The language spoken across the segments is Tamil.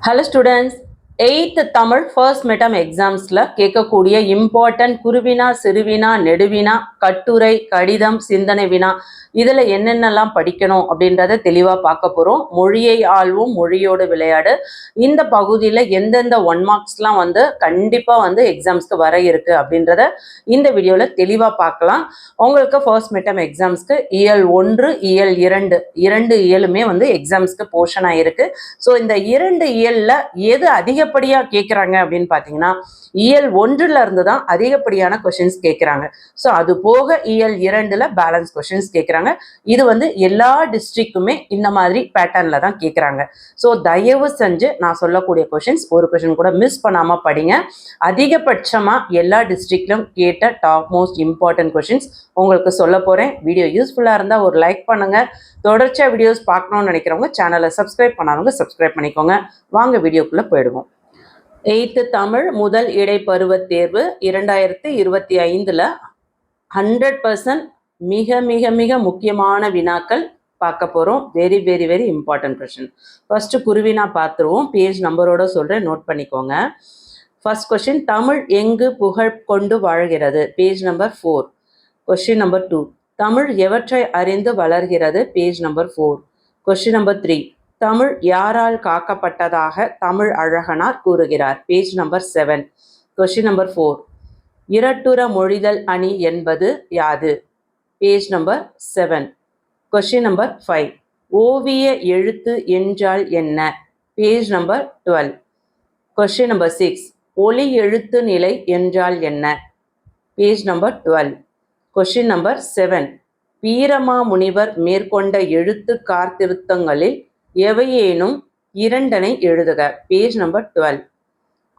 Hello students, 8th Tamil first midterm examsல கேட்கக்கூடிய இம்பார்ட்டன்ட் குருவினா சிறுவினா நெடுவினா கட்டுரை கடிதம் சிந்தனை வினா இதில் என்னென்னலாம் படிக்கணும் அப்படின்றத தெளிவாக பார்க்க போகிறோம். மொழியை ஆள்வோம் மொழியோடு விளையாடு இந்த பகுதியில் எந்தெந்த 1 மார்க்ஸ்லாம் கண்டிப்பாக எக்ஸாம்ஸ்க்கு வர இருக்குது அப்படின்றத இந்த வீடியோவில் தெளிவாக பார்க்கலாம். உங்களுக்கு ஃபர்ஸ்ட் மிட்டம் எக்ஸாம்ஸ்க்கு இயல் 1 இயல் 2 இயலுமே எக்ஸாம்ஸ்க்கு போர்ஷனாக இருக்குது. ஸோ இந்த 2 இயலில் எது அதிகப்படியாக கேட்குறாங்க அப்படின்னு பார்த்தீங்கன்னா இயல் 1ல இருந்து தான் அதிகப்படியான கொஷின்ஸ் கேட்குறாங்க. ஸோ அது போக இயல் 2ல் பேலன்ஸ் கொஷின்ஸ் கேட்குறாங்க. இது எல்லா டிஸ்ட்ரிக்ட்டுமே இந்த மாதிரி பேட்டர்ன்ல தான் கேட்குறாங்க. ஸோ தயவு செஞ்சு நான் சொல்லக்கூடிய கொஷின்ஸ் ஒரு கொஷின் கூட மிஸ் பண்ணாம படிங்க. அதிகபட்சமாக எல்லா டிஸ்ட்ரிக்ட்லும் கேட்ட டாப் மோஸ்ட் இம்பார்ட்டன்ட் கொஷின்ஸ் உங்களுக்கு சொல்ல போகிறேன். வீடியோ யூஸ்ஃபுல்லாக இருந்தால் ஒரு லைக் பண்ணுங்க. தொடர்ச்சியாக வீடியோஸ் பார்க்கணும்னு நினைக்கிறவங்க சேனலை சப்ஸ்கிரைப் பண்ணாதவங்க சப்ஸ்கிரைப் பண்ணிக்கோங்க. வாங்க வீடியோக்குள்ளே போயிடுவோம். 8th தமிழ் முதல் இடைப்பருவ தேர்வு 2025ல் 100% மிக மிக மிக முக்கியமான வினாக்கள் பார்க்க போகிறோம். Very very very important question. First குருவினா பார்த்துருவோம். பேஜ் நம்பரோட சொல்கிறேன், நோட் பண்ணிக்கோங்க. ஃபர்ஸ்ட் கொஷின், தமிழ் எங்கு புகழ் கொண்டு வாழ்கிறது? Page number 4. Question number 2, Tamil எவற்றை அறிந்து வளர்கிறது? Page number 4. Question number 3, Tamil யாரால் காக்கப்பட்டதாக தமிழ் அழகனார் கூறுகிறார்? Page number 7. கொஷின் நம்பர் 4, இரட்டுற மொழிதல் அணி என்பது யாது? Page number 7. கொஷின் நம்பர் 5, ஓவிய எழுத்து என்றால் என்ன? Page number 12. கொஷின் நம்பர் 6, ஒலி எழுத்து நிலை என்றால் என்ன? Page number 12. கொஷின் நம்பர் 7, வீரமா முனிவர் மேற்கொண்ட எழுத்து கார்த்திருத்தங்களில் எவையேனும் இரண்டனை எழுதுக? Page number 12.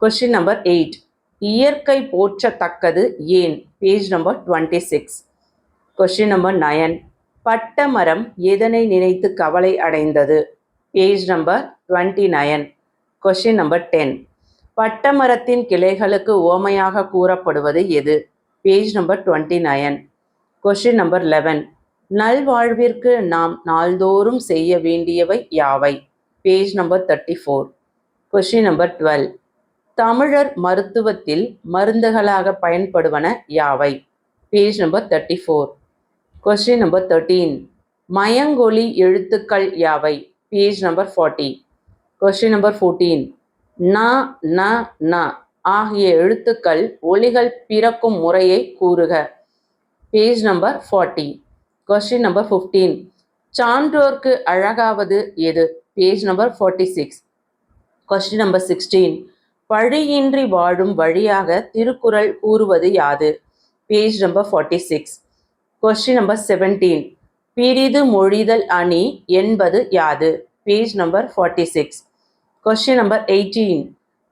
கொஷின் நம்பர் 8, இயற்கை போற்றத்தக்கது ஏன்? Page number 26. கொஷின் நம்பர் 9, பட்டமரம் எதனை நினைத்து கவலை அடைந்தது? Page number 29. கொஷின் நம்பர் 10, பட்டமரத்தின் கிளைகளுக்கு உவமையாக கூறப்படுவது எது? Page number 29. கொஷின் நம்பர் 11, நல்வாழ்விற்கு நாம் நாள்தோறும் செய்ய வேண்டியவை யாவை? Page number 34. கொஷின் நம்பர் 12, தமிழர் மருத்துவத்தில் மருந்துகளாக பயன்படுவன யாவை? Page number 34. கொஸ்டின் நம்பர் 13, மயங்கொலி எழுத்துக்கள் யாவை? Page number 40. கொஸ்டின் நம்பர் 14, ந ந ந ஆகிய எழுத்துக்கள் ஒலிகள் பிறக்கும் முறையை கூறுக? Page number 40. கொஸ்டின் நம்பர் 15, சான்றோர்க்கு அழகாவது எது? Page number 46. கொஸ்டின் நம்பர் 16, பழியின்றி வாழும் வழியாக திருக்குறள் கூறுவது யாது? Page number 46. கொஸ்டின் நம்பர் 17, பிரிது மொழிதல் அணி என்பது யாது? Page number 46. கொஸ்டின் நம்பர் 18,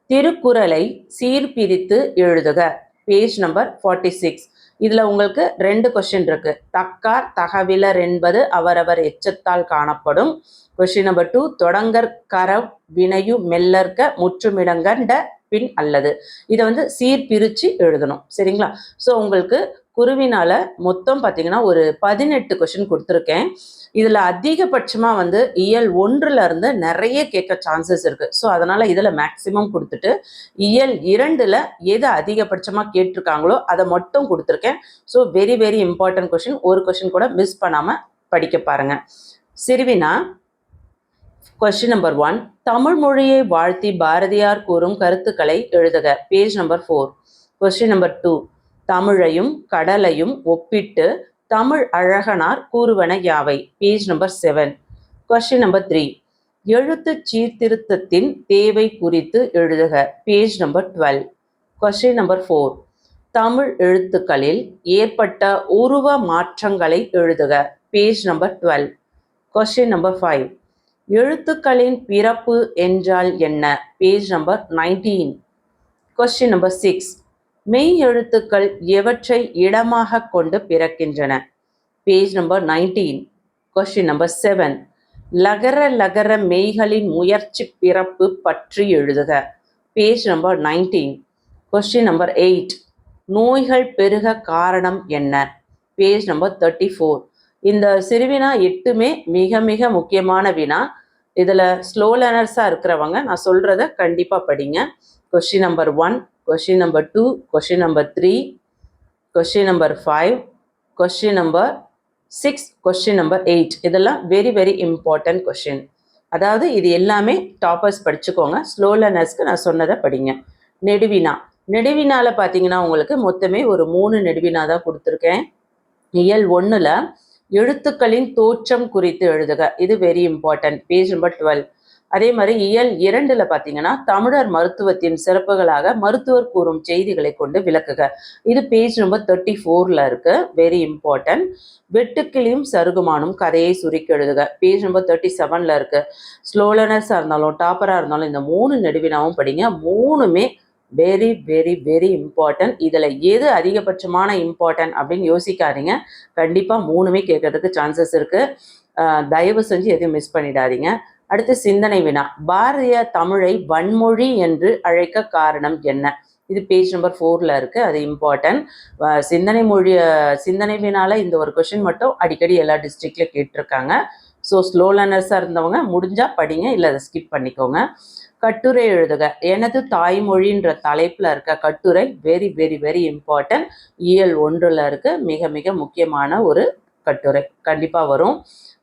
திருக்குறளை சீர்பிரித்து எழுதுக? Page number 46. இதில் உங்களுக்கு 2 கொஸ்டின் இருக்கு. தக்கார் தகவிலர் என்பது அவரவர் எச்சத்தால் காணப்படும். கொஸ்டின் நம்பர் 2, தொடங்கற் கரவ் வினையு மெல்லற்க முற்றுமிடங்கண்ட பின் அல்லது. இதை சீர்பிரித்து எழுதணும். சரிங்களா? ஸோ உங்களுக்கு குருவினால மொத்தம் பார்த்தீங்கன்னா ஒரு 18 கொஸ்டின் கொடுத்துருக்கேன். இதில் அதிகபட்சமாக இயல் 1ல இருந்து நிறைய கேட்க சான்சஸ் இருக்கு. ஸோ அதனால இதில் மேக்சிமம் கொடுத்துட்டு இயல் 2ல் எது அதிகபட்சமாக கேட்டிருக்காங்களோ அதை மட்டும் கொடுத்துருக்கேன். So very very important question. ஒரு கொஸ்டின் கூட மிஸ் பண்ணாமல் படிக்க பாருங்க. சிறுவினா கொஸ்டின் நம்பர் 1, தமிழ் மொழியை வாழ்த்தி பாரதியார் கூறும் கருத்துக்களை எழுதுக? Page number 4. கொஸ்டின் நம்பர் 2, தமிழையும் கடலையும் ஒப்பிட்டு தமிழ் அழகனார் கூறுவன யாவை? Page number 7. கொஸ்டின் நம்பர் 3, எழுத்து சீர்திருத்தத்தின் தேவை குறித்து எழுதுக? Page number 12. Question number 4, Tamil எழுத்துக்களில் ஏற்பட்ட உருவ மாற்றங்களை எழுதுக? Page number 12. கொஸ்டின் நம்பர் 5, எழுத்துக்களின் பிறப்பு என்றால் என்ன? Page number 19. கொஸ்டின் நம்பர் 6, மெய் எழுத்துக்கள் எவற்றை இடமாக கொண்டு பிறக்கின்றன? Page number 19. கொஸ்டின் நம்பர் 7, லகர லகர மெய்களின் முயற்சி பிறப்பு பற்றி எழுதுக? Page number 19. கொஸ்டின் நம்பர் 8, நோய்கள் பெருக காரணம் என்ன? Page number 34. இந்த சிறுவினா 8மே மிக மிக முக்கியமான வினா. இதில் ஸ்லோ லேர்னர்ஸாக இருக்கிறவங்க நான் சொல்கிறத கண்டிப்பாக படிங்க. Question number 1, question number 2, question number 3, question number 5, question number 6, question number 8 இதெல்லாம் வெரி வெரி இம்பார்ட்டன்ட் கொஷின். அதாவது இது எல்லாமே டாப்பர்ஸ் படிச்சுக்கோங்க. ஸ்லோ லேர்னர்ஸ்க்கு நான் சொன்னதை படிங்க. நெடுவினா நெடுவினாவில் பார்த்தீங்கன்னா உங்களுக்கு மொத்தமே ஒரு 3 நெடுவினா தான் கொடுத்துருக்கேன். இயல் 1ல் எழுத்துக்களின் தோற்றம் குறித்து எழுதுக, இது வெரி இம்பார்ட்டன்ட், பேஜ் நம்பர் 12. அதே மாதிரி இயல் 2ல் பார்த்தீங்கன்னா தமிழர் மருத்துவத்தின் சிறப்புகளாக மருத்துவர் கூறும் செய்திகளை கொண்டு விளக்குக, இது பேஜ் நம்பர் 34ல் இருக்கு, வெரி இம்பார்ட்டன்ட். வெட்டுக்கிளியும் சருகுமானும் கதையை சுருக்கி எழுதுக, பேஜ் நம்பர் 37ல் இருக்கு. ஸ்லோ லேர்னர்ஸாக இருந்தாலும் டாப்பராக இருந்தாலும் இந்த 3 நெடுவினாவும் படிங்க. 3மே வெரி வெரி வெரி இம்பார்ட்டன்ட். இதில் எது அதிகபட்சமான இம்பார்ட்டன்ட் அப்படின்னு யோசிக்காதீங்க. கண்டிப்பாக 3மே கேட்கறதுக்கு சான்சஸ் இருக்குது. தயவு செஞ்சு எதையும் மிஸ் பண்ணிடாதீங்க. அடுத்து சிந்தனை வினா. பாரதிய தமிழை வன்மொழி என்று அழைக்க காரணம் என்ன, இது பேஜ் நம்பர் 4ல் இருக்குது, அது இம்பார்ட்டன்ட். சிந்தனை வினால இந்த ஒரு கொஷின் மட்டும் அடிக்கடி எல்லா டிஸ்ட்ரிக்ட்லையும் கேட்டிருக்காங்க. ஸோ ஸ்லோ லேர்னர்ஸாக இருந்தவங்க முடிஞ்சால் படிங்க, இல்லை அதை ஸ்கிப் பண்ணிக்கோங்க. கட்டுரை எழுதுக, எனது தாய்மொழின்ற தலைப்பில் இருக்க கட்டுரை வெரி வெரி வெரி இம்பார்ட்டன்ட். இயல் 1ல் இருக்கு, மிக மிக முக்கியமான ஒரு கட்டுரை, கண்டிப்பாக வரும்.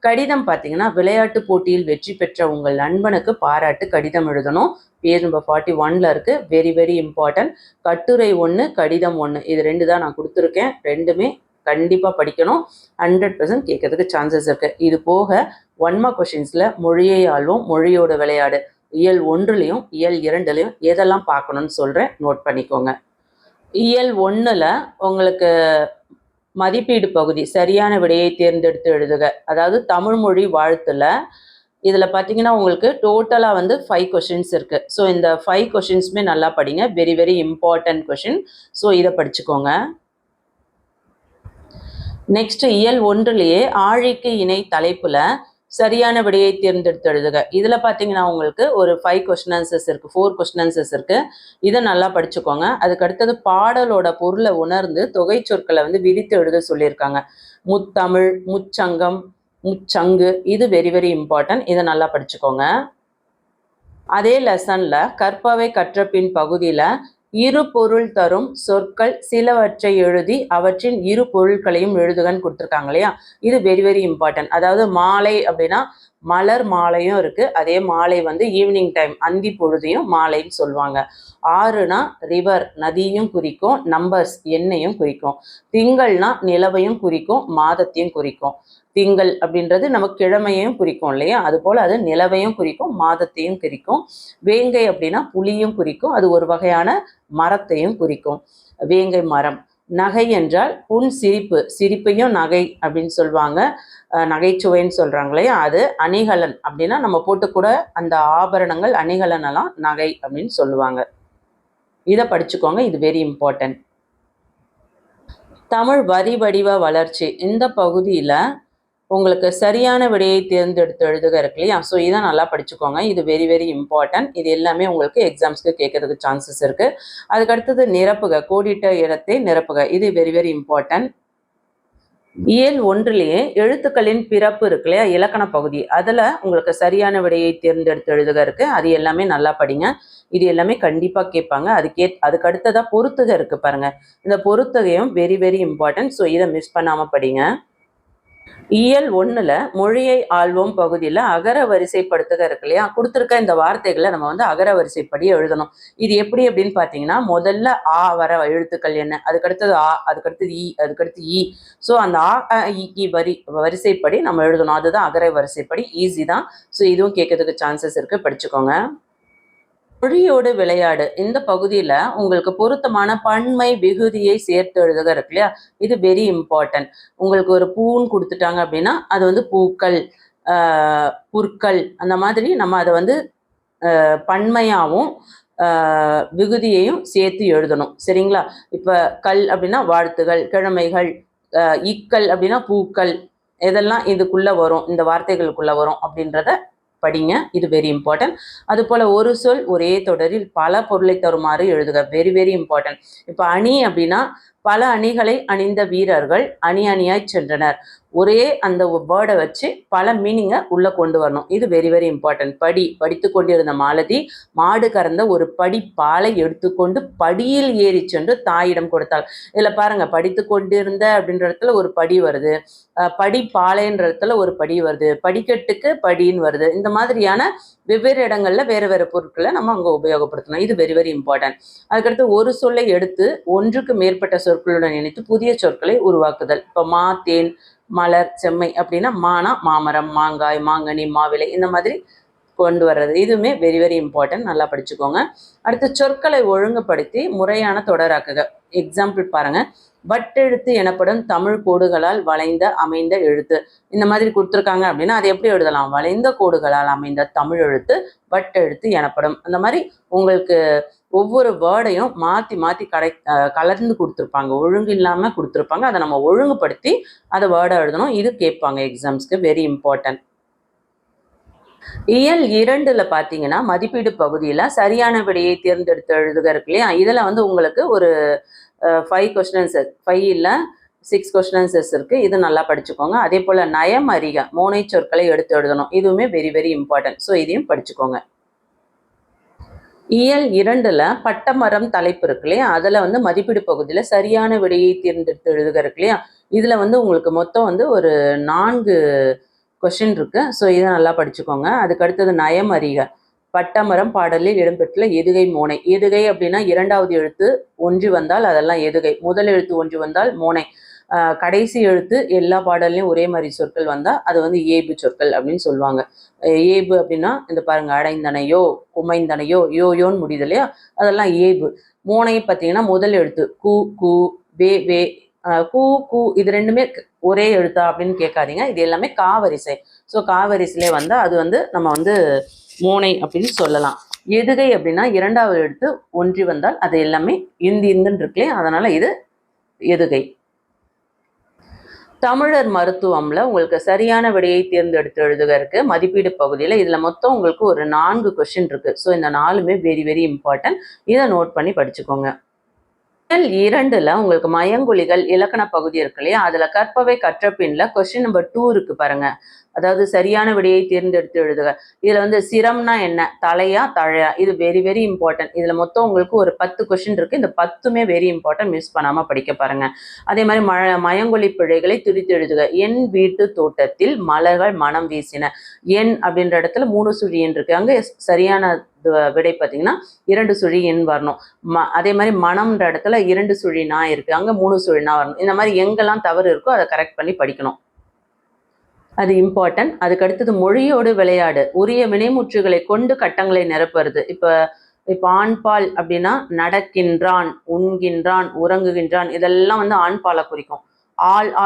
கடிதம் பார்த்தீங்கன்னா விளையாட்டு போட்டியில் வெற்றி பெற்ற உங்கள் நண்பனுக்கு பாராட்டு கடிதம் எழுதணும், பேஜ் நம்பர் 41ல் இருக்கு, வெரி வெரி இம்பார்ட்டன்ட். கட்டுரை 1, கடிதம் 1, இது 2 தான் நான் கொடுத்துருக்கேன். 2மே கண்டிப்பாக படிக்கணும். 100% கேட்கறதுக்கு சான்சஸ் இருக்குது. இது போக 1 மார்க் கொஷின்ஸில் மொழியை ஆள்வோம், மொழியோட விளையாடு, இயல் 1லையும் இயல் 2லையும் எதெல்லாம் பார்க்கணும்னு சொல்கிறேன், நோட் பண்ணிக்கோங்க. இயல் 1ல் உங்களுக்கு மதிப்பீடு பகுதி, சரியான விடையை தேர்ந்தெடுத்து எழுதுக, அதாவது தமிழ் மொழி வாழ்த்துல இதில் பார்த்தீங்கன்னா உங்களுக்கு டோட்டலாக வந்து 5 கொஷின்ஸ் இருக்குது. ஸோ இந்த 5 கொஷின்ஸுமே நல்லா படிங்க, very very important question. So இதை படிச்சுக்கோங்க. நெக்ஸ்ட் இயல் 1லேயே ஆழிக்கு இணை தலைப்புல சரியான விடையை தேர்ந்தெடுத்து எழுதுக, இதில் பார்த்தீங்கன்னா உங்களுக்கு ஒரு 5 கொஸ்டின் ஆன்சர்ஸ் இருக்குது, 4 கொஸ்டின் ஆன்சர்ஸ் இருக்குது, இதை நல்லா படிச்சுக்கோங்க. அதுக்கு அடுத்தது பாடலோட பொருளை உணர்ந்து தொகை சொற்களை வந்து விரித்து எழுத சொல்லியிருக்காங்க. முத்தமிழ், முச்சங்கம், முச்சங்கு, இது வெரி வெரி இம்பார்ட்டன்ட், இதை நல்லா படிச்சுக்கோங்க. அதே லெசனில் கற்பவை கற்ற பின் பகுதியில் இரு பொருள் தரும் சொற்கள் சிலவற்றை எழுதி அவற்றின் இரு பொருட்களையும் எழுதுகன்னு கொடுத்துருக்காங்க இல்லையா, இது வெரி வெரி இம்பார்ட்டன்ட். அதாவது மாலை அப்படின்னா மலர் மாலையும் இருக்கு, அதே மாலை வந்து ஈவினிங் டைம் அந்தி பொழுதையும் மாலைன்னு சொல்லுவாங்க. ஆறுனா ரிவர் நதியும் குறிக்கும், நம்பர்ஸ் எண்ணையும் குறிக்கும். திங்கள்னா நிலவையும் குறிக்கும், மாதத்தையும் குறிக்கும். திங்கள் அப்படின்றது நமக்கு கிழமையும் குறிக்கும் இல்லையா, அது போல் அது நிலவையும் குறிக்கும், மாதத்தையும் குறிக்கும். வேங்கை அப்படின்னா புலியும் குறிக்கும், அது ஒரு வகையான மரத்தையும் குறிக்கும், வேங்கை மரம். நகை என்றால் புன் சிரிப்பு, சிரிப்பையும் நகை அப்படின்னு சொல்லுவாங்க, நகைச்சுவைன்னு சொல்கிறாங்க இல்லையா, அது. அணிகலன் அப்படின்னா நம்ம போட்டுக்கூட அந்த ஆபரணங்கள் அணிகலன் எல்லாம் நகை அப்படின்னு சொல்லுவாங்க. இதை படிச்சுக்கோங்க, இது வெரி இம்பார்ட்டன்ட். தமிழ் வரி வடிவ வளர்ச்சி, இந்த பகுதியில் உங்களுக்கு சரியான விடையை தேர்ந்தெடுத்து எழுதுக இருக்கு இல்லையா, ஸோ இதை நல்லா படிச்சுக்கோங்க, இது வெரி வெரி இம்பார்ட்டன்ட். இது எல்லாமே உங்களுக்கு எக்ஸாம்ஸ்க்கு கேட்கறதுக்கு சான்சஸ் இருக்குது. அதுக்கு அடுத்தது நிரப்புக, கோடிட்ட இடத்தை நிரப்புக, இது வெரி வெரி இம்பார்ட்டன்ட். இயல் 1லேயே எழுத்துக்களின் பிறப்பு இருக்கு இல்லையா, இலக்கண பகுதி, அதில் உங்களுக்கு சரியான விடையை தேர்ந்தெடுத்து எழுதுக இருக்கு, அது எல்லாமே நல்லா படிங்க, இது எல்லாமே கண்டிப்பாக கேட்பாங்க. அதுக்கு அடுத்ததாக பொறுத்துக இருக்கு பாருங்க, இந்த பொறுத்துகையும் வெரி வெரி இம்பார்ட்டன்ட். ஸோ இதை மிஸ் பண்ணாமல் படிங்க. இயல் 1ல் மொழியை ஆள்வோம் பகுதியில் அகர வரிசைப்படுத்துக இருக்கு இல்லையா, கொடுத்துருக்க இந்த வார்த்தைகளை நம்ம வந்து அகர வரிசைப்படி எழுதணும். இது எப்படி அப்படின்னு பார்த்தீங்கன்னா, முதல்ல ஆ வர எழுத்துக்கள் என்ன, அதுக்கடுத்தது ஆ, அதுக்கடுத்தது இ, அதுக்கடுத்து இ. ஸோ அந்த ஆ இ வரிசைப்படி நம்ம எழுதணும், அதுதான் அகர வரிசைப்படி, ஈஸி தான். ஸோ இதுவும் கேட்கறதுக்கு சான்சஸ் இருக்குது, படிச்சுக்கோங்க. மொழியோடு விளையாடு, இந்த பகுதியில் உங்களுக்கு பொருத்தமான பன்மை விகுதியை சேர்த்து எழுதுக இருக்கு இல்லையா, இது வெரி இம்பார்ட்டன்ட். உங்களுக்கு ஒரு பூன்னு கொடுத்துட்டாங்க அப்படின்னா அது வந்து பூக்கள், புற்கள், அந்த மாதிரி நம்ம அதை வந்து பன்மையாகவும் விகுதியையும் சேர்த்து எழுதணும், சரிங்களா. இப்போ கல் அப்படின்னா வாழ்த்துகள், கிழமைகள், இக்கல் அப்படின்னா பூக்கள், இதெல்லாம் இதுக்குள்ளே வரும், இந்த வார்த்தைகளுக்குள்ளே வரும் அப்படின்றத படிங்க, இது வெரி இம்பார்ட்டன்ட். அதுபோல் ஒரு சொல் ஒரே தொடரில் பல பொருளை தருமாறு எழுதுக, வெரி வெரி இம்பார்ட்டன்ட். இப்போ அணி அப்படின்னா பல அணிகளை அணிந்த வீரர்கள் அணி அணியாய் சென்றனர். ஒரே அந்த வேர்டை வச்சு பல மீனிங்கை உள்ள கொண்டு வரணும். இது வெரி வெரி இம்பார்ட்டன்ட். படித்து கொண்டிருந்த மாலதி மாடு கறந்த ஒரு படி பாலை எடுத்துக்கொண்டு படியில் ஏறி சென்று தாயிடம் கொடுத்தாள். இதுல பாருங்க, படித்து கொண்டிருந்த அப்படின்ற இடத்துல ஒரு படி வருது, படி பாலைன்ற இடத்துல ஒரு படி வருது, படிக்கட்டுக்கு படின்னு வருது. இந்த மாதிரியான வெவ்வேறு இடங்கள்ல வேற வேற பொருட்களை நம்ம அங்க உபயோகப்படுத்தணும். இது வெரி வெரி இம்பார்ட்டன்ட். அதுக்கடுத்து ஒரு சொல்லை எடுத்து ஒன்றுக்கு மேற்பட்ட சொற்களுடன் இணைத்து புதிய சொற்களை உருவாக்குதல். இப்போ மா, தேன், மலர், செம்மை அப்படின்னா மானா மாமரம், மாங்காய், மாங்கனி, மாவிலை, இந்த மாதிரி கொண்டு வர்றது. இதுவுமே வெரி வெரி இம்பார்ட்டன்ட். நல்லா படிச்சுக்கோங்க. அடுத்து சொற்களை ஒழுங்குபடுத்தி முறையான தொடராக்குக. எக்ஸாம்பிள் பாருங்க. வட்டெழுத்து எனப்படும் தமிழ் கோடுகளால் வளைந்த அமைந்த எழுத்து. இந்த மாதிரி கொடுத்துருக்காங்க அப்படின்னா அது எப்படி எழுதலாம்? வளைந்த கோடுகளால் அமைந்த தமிழ் எழுத்து வட்டெழுத்து எனப்படும். அந்த மாதிரி உங்களுக்கு ஒவ்வொரு வேர்டையும் மாற்றி மாற்றி கலந்து கொடுத்துருப்பாங்க, ஒழுங்கு இல்லாமல் கொடுத்துருப்பாங்க. அதை நம்ம ஒழுங்குபடுத்தி அதை வேர்டை எழுதணும். இது கேட்பாங்க எக்ஸாம்ஸ்க்கு, வெரி இம்பார்ட்டன்ட். இயல் 2ல பார்த்தீங்கன்னா மதிப்பீடு பகுதியில் சரியான விடையை தேர்ந்தெடுத்து எழுதுக இருக்கு இல்லையா? இதில் வந்து உங்களுக்கு ஒரு 5 கொஸ்டின் ஆன்சர், 5 இல்லை 6 கொஸ்டின் ஆன்சர்ஸ் இருக்குது. இது நல்லா படிச்சுக்கோங்க. அதே போல் நயம் அறிக, மோனை சொற்களை எடுத்து எழுதணும். இதுவுமே வெரி வெரி இம்பார்ட்டன்ட். ஸோ இதையும் படிச்சுக்கோங்க. இயல் 2ல பட்டமரம் தலைப்பு இருக்கு இல்லையா? அதில் வந்து மதிப்பீடு பகுதியில் சரியான விடையை தேர்ந்தெடுத்து எழுதுக இருக்கு இல்லையா? இதில் வந்து உங்களுக்கு மொத்தம் வந்து ஒரு 4 கொஸ்டின் இருக்கு. ஸோ இதை நல்லா படிச்சுக்கோங்க. அதுக்கு அடுத்தது நயம் அறிக, பட்டமரம் பாடலில் இடம்பெற்றுள்ள எதுகை மோனை. எதுகை அப்படின்னா இரண்டாவது எழுத்து ஒன்றி வந்தால் அதெல்லாம் எதுகை, முதல் எழுத்து ஒன்றி வந்தால் மோனை, கடைசி எழுத்து எல்லா பாடல்லையும் ஒரே மாதிரி சொற்கள் வந்தால் அது வந்து ஏபு சொற்கள் அப்படின்னு சொல்லுவாங்க. ஏபு அப்படின்னா இந்த பாருங்க, அடைந்தனையோ, குமைந்தனையோ, யோயோன்னு முடியுது இல்லையா? அதெல்லாம் ஏபு. மோனை பார்த்தீங்கன்னா முதல் எழுத்து கு, கு, வே, வே, கூ, கூ, இது ரெண்டுமே ஒரே எழுத்தா அப்படின்னு கேட்காதீங்க. இது எல்லாமே காவரிசை. ஸோ காவரிசையிலே வந்தால் அது வந்து நம்ம வந்து மோனை அப்படின்னு சொல்லலாம். எதுகை அப்படின்னா இரண்டாவது எழுத்து ஒன்றி வந்தால் அது எல்லாமே இந்துன்னு இருக்குல்லையே, அதனால இது எதுகை. தமிழர் மருத்துவம்ல உங்களுக்கு சரியான விடையை தேர்ந்தெடுத்து எழுதுக இருக்கு மதிப்பீடு பகுதியில். இதில் மொத்தம் உங்களுக்கு ஒரு 4 கொஸ்டின் இருக்கு. ஸோ இந்த 4மே வெரி வெரி இம்பார்ட்டன்ட். இதை நோட் பண்ணி படிச்சுக்கோங்க. இயல் 2ல உங்களுக்கு மயங்கொலிகள் இலக்கண பகுதி இருக்கு இல்லையா? அதுல கற்பவை கற்ற பின்ல கொஸ்டின் நம்பர் 2 இருக்கு பாருங்க. அதாவது சரியான விடையை தேர்ந்தெடுத்து எழுதுக. இதுல வந்து சிரம்னா என்ன, தலையா தழையா, இது வெரி வெரி இம்பார்ட்டன்ட். இதுல மொத்தம் உங்களுக்கு ஒரு 10 கொஸ்டின் இருக்கு. இந்த 10மே வெரி இம்பார்ட்டன்ட். மிஸ் பண்ணாம படிக்க பாருங்க. அதே மாதிரி மயங்கொலி பிழைகளை துரித்து எழுதுக. என் வீட்டு தோட்டத்தில் மலர்கள் மனம் வீசின. என் அப்படின்ற இடத்துல 3 சுழி எண் இருக்கு. அங்க சரியான விடை பார்த்தீங்கன்னா 2 சுழி எண் வரணும். அதே மாதிரி மனம்ன்ற இடத்துல 2 சுழி நா இருக்கு, அங்க 3 சுழி நா வரணும். இந்த மாதிரி எங்கெல்லாம் தவறு இருக்கோ அதை கரெக்ட் பண்ணி படிக்கணும். அது இம்பார்ட்டன்ட். அதுக்கு அடுத்தது மொழியோடு விளையாடு. உரிய வினைமுற்றுகளை கொண்டு கட்டங்களை நிரப்புறது. இப்போ ஆண்பால் அப்படின்னா நடக்கின்றான், உண்கின்றான், உறங்குகின்றான், இதெல்லாம் வந்து ஆண்பாலை குறிக்கும்.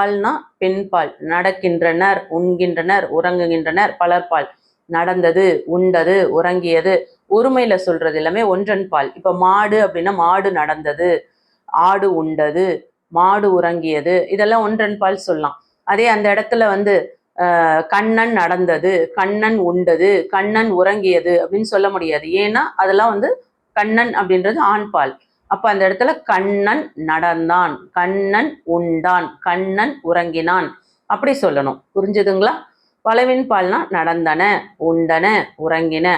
ஆள்னா பெண்பால். நடக்கின்றனர், உண்கின்றனர், உறங்குகின்றனர் பலர்பால். நடந்தது, உண்டது, உறங்கியது ஒருமையில சொல்றது எல்லாமே ஒன்றன் பால். இப்ப மாடு அப்படின்னா மாடு நடந்தது, ஆடு உண்டது, மாடு உறங்கியது, இதெல்லாம் ஒன்றன் பால் சொல்லலாம். அதே அந்த இடத்துல வந்து கண்ணன் நடந்தது, கண்ணன் உண்டது, கண்ணன் உறங்கியது அப்படின்னு சொல்ல முடியாது. ஏன்னா அதெல்லாம் வந்து கண்ணன் அப்படின்றது ஆண் பால். அப்ப அந்த இடத்துல கண்ணன் நடந்தான், கண்ணன் உண்டான், கண்ணன் உறங்கினான் அப்படி சொல்லணும். புரிஞ்சுதுங்களா? பலவின் பால்னா நடந்தன, உண்டன, உறங்கின.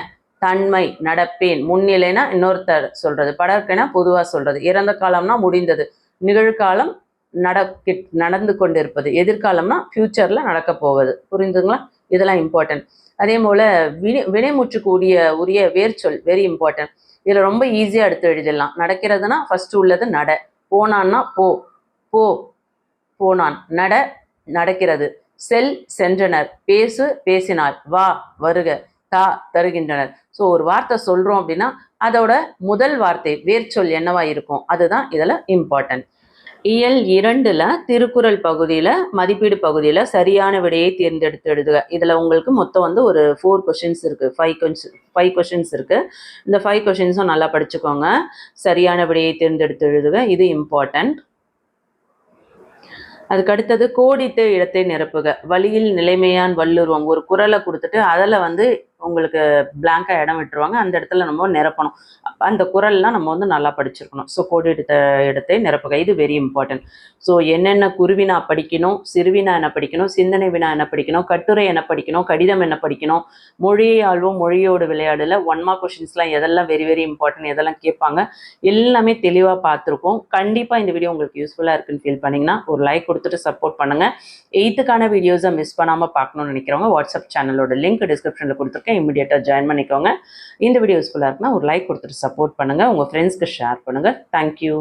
தன்மை நடப்பேன், முன்னிலைனா இன்னொருத்தர் சொல்றது, படற்கைனா பொதுவா சொல்றது. இறந்த காலம்னா முடிந்தது, நிகழ்காலம் நடந்து கொண்டிருப்பது, எதிர்காலம்னா ஃபியூச்சர்ல நடக்க போவது. புரிந்துங்களா? இதெல்லாம் இம்பார்ட்டன்ட். அதே போல வினைமுற்றுக்கு உரிய வேர்ச்சொல் வெரி இம்பார்ட்டன்ட். இதுல ரொம்ப ஈஸியா எடுத்து எழுதிடலாம். நடக்கிறதுனா ஃபர்ஸ்ட் உள்ளது நட, போனான்னா போ, போ போனான், நட நடக்கிறது, செல் சென்றனர், பேசு பேசினாள், வா வருக, தா தருகின்றனர். ஸோ ஒரு வார்த்தை சொல்றோம் அப்படின்னா அதோட முதல் வார்த்தை வேர்ச்சொல் என்னவா இருக்கும், அதுதான் இதுல இம்பார்ட்டன்ட். இயல் 2ல திருக்குறள் பகுதியில மதிப்பீடு பகுதியில சரியான விடையை தேர்ந்தெடுத்து எழுதுக. இதுல உங்களுக்கு மொத்தம் வந்து ஒரு 4 கொஸ்டின்ஸ் இருக்கு, 5 கொஸ்டின்ஸ் இருக்கு. இந்த 5 கொஸ்டின்ஸும் நல்லா படிச்சுக்கோங்க. சரியான விடையை தேர்ந்தெடுத்து எழுதுக, இது இம்பார்ட்டன்ட். அதுக்கு அடுத்தது கோடித்த இடத்தை நிரப்புக. வழியில் நிலைமையான் வல்லுருவம். ஒரு குறளை கொடுத்துட்டு அதில் வந்து உங்களுக்கு பிளாங்காக இடம் விட்டுருவாங்க. அந்த இடத்துல நம்ம நிரப்பணும். அந்த குறள்லாம் நம்ம வந்து நல்லா படிச்சிருக்கணும். ஸோ கோடிட்ட இடத்தை நிரப்புக, இது வெரி இம்பார்ட்டன்ட். ஸோ என்னென்ன குருவினா படிக்கணும், சிறுவினா என்ன படிக்கணும், சிந்தனை வினா என்ன படிக்கணும், கட்டுரை என்ன படிக்கணும், கடிதம் என்ன படிக்கணும், மொழியை ஆள்வோம், மொழியோடு விளையாடல, 1 மார்க் கொஷின்ஸ்லாம் எதெல்லாம் வெரி வெரி இம்பார்ட்டன்ட், எதெல்லாம் கேட்பாங்க, எல்லாமே தெளிவாக பார்த்துருக்கோம். கண்டிப்பாக இந்த வீடியோ உங்களுக்கு யூஸ்ஃபுல்லாக இருக்குன்னு ஃபீல் பண்ணிங்கன்னா ஒரு லைக் கொடுத்துட்டு சப்போர்ட் பண்ணுங்கள். 8th வீடியோஸை மிஸ் பண்ணாமல் பார்க்கணும்னு நினைக்கிறவங்க வாட்ஸ்அப் சேனலோட லிங்க் டிஸ்கிரிப்ஷனில் கொடுத்துருக்கேன், இமீடியட்டாக ஜாயின் பண்ணிக்கோங்க. இந்த வீடியோ யூஸ்ஃபுல்லாக இருக்குன்னா ஒரு லைக் கொடுத்துட்டு சப்போர்ட் பண்ணுங்கள், உங்கள் ஃப்ரெண்ட்ஸ்க்கு ஷேர் பண்ணுங்கள். தேங்க்யூ.